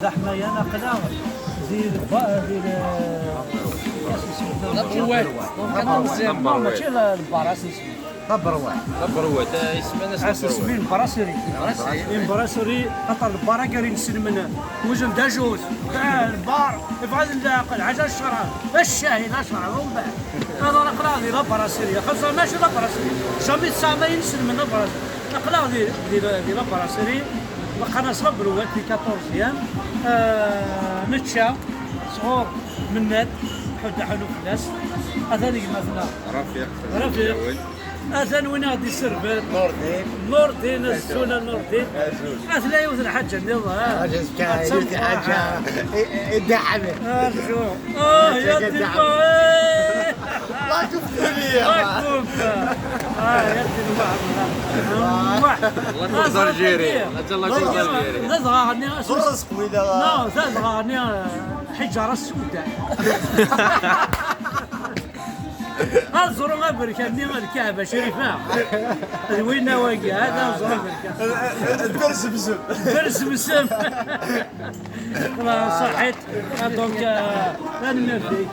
حنايا ناقله ديال ماشي البراس نبروات اسمنا اسمين براسري براسري خاطر البارا كاين من وزن داجوز البار يفعل العجل الشراب الشاهي لا شراب ومن بعد هذا نقرا ديال براسري خاصة ماشي لا براسري جامي تسامى ينسل من براسري نقرا ديال براسري وقنا صرا بروات في 14 ايام نتشا صغور منات حد حلو في الناس اثاني مثلا رفيق اثاني وين غادي سربات نوردين السنه نوردين اثنين يوث الحاجه نظام حاجه دعم ارجو يا ديما لا تفتني يا يا ديما الله يكون الجيري الله يكون الجيري لا صغارني فرصك ولا لا صغارني حجاره السوداء الزر ما بركبني من الكعبه شريفه وين واقع هذا الزر بركب الدرس بسم درس بسم صحيت دونك انا نفي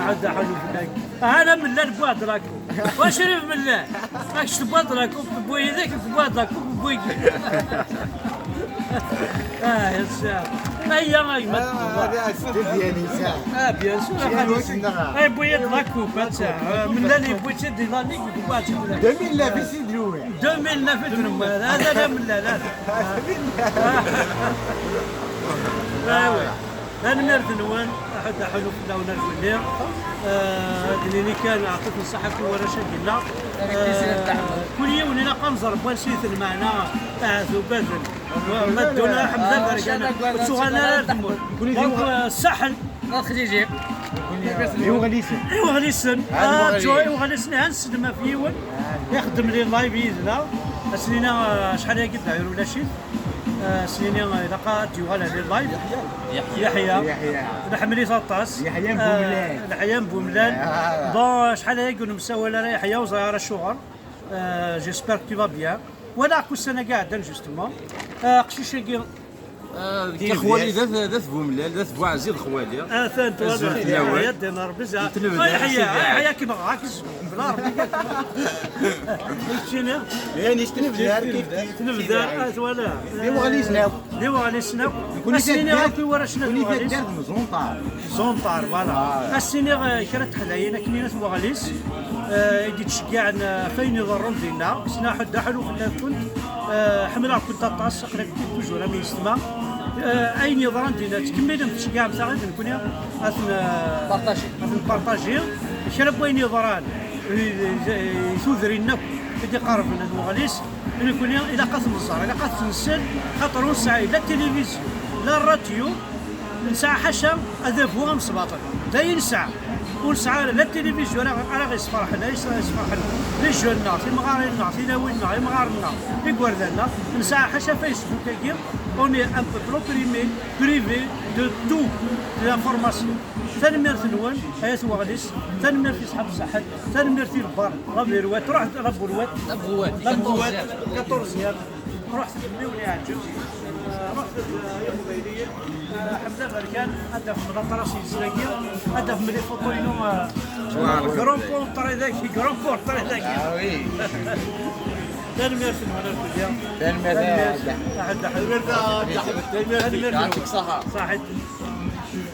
عاد حلو فيك انا من لا نبواد راكم وشريف من لا راكش تبواد راكم بوي ذاك تبواد راكم بوي يا سلام هيا ما هذا ديالي ساعه بيان سور اي بوي راكم من لا اللي بويت دي لا ليك بواد 2000 في سيد لوي 2000 في تنم هذا لا من لا أنا مرت نوان أحد حلو في اللون الجولية اللي كان أعطيك الصحة كل ورا شكلنا كل يوم لنا قنزر بوالسيث المعنى ثبات ومدونا حمزة بركانا وتسوغانا لا تمر الساحل الخليجي ايوا غليسن وغليسن هنسلم في يوم يخدم لي اللايف يدنا سنينا شحال قد عيرو ولا شي سنينا اذا قات يوغال على اللايف يحيى نحملي طاطاس يحيى بوملان بون شحال يقولوا مساوله يحيى وزهره الشغل جيسبر كي فا بيان ولا كل سنه قاعده جوستومون قشيش خوالي ذات بوملال ذات بوعزيز خوالي ثانت هذا يا دينار بزاف يحيى كيما عاكس بلا ربي شنو يعني شتني بدار كيف تنبدا ولا ديما غادي يسناو يكون السيني غادي ورا شنو كوني دار زونطار فوالا السيني كانت حداينا كنينات بوغاليس يدي تشجعنا فين يضرون دينا سنا حدا حلو خلات كنت حملها كنت طاس قلت توجور راه يسمع اين يضرون دينا تكمل تشجع مثلا نكون بارطاجي شرب وين يضران يثوذرينا يدي قارب من المغاليس نكون الى قسم الصار الى قسم السن خاطر ساعه لا التلفزيون لا الراديو نساع حشا هذا فوق مسباطل داين ساعه ونسعى لا التلفزيون راه غيصفرح لنا يصفرح لي جونا في مغارنا في ناوينا في مغارنا في كوردنا نسعى حاشا فيسبوك كي اوني ان بو ترو بريفي دو تو لانفورماسيون تنمير نوان ايات وغليس تنمير في صحاب الصحة تنمير في البار ربي روات رحت لبوات 14 ايام رحت مليوني عجب رحت يوم غيرية حمزة بركان هدف من الطراسي الزراقية هدف من الفوطوينو كرون بون طري ذاكي كرون بون طري ذاكي تنمير في المنار كلها تنمير يعطيك صحة صحيح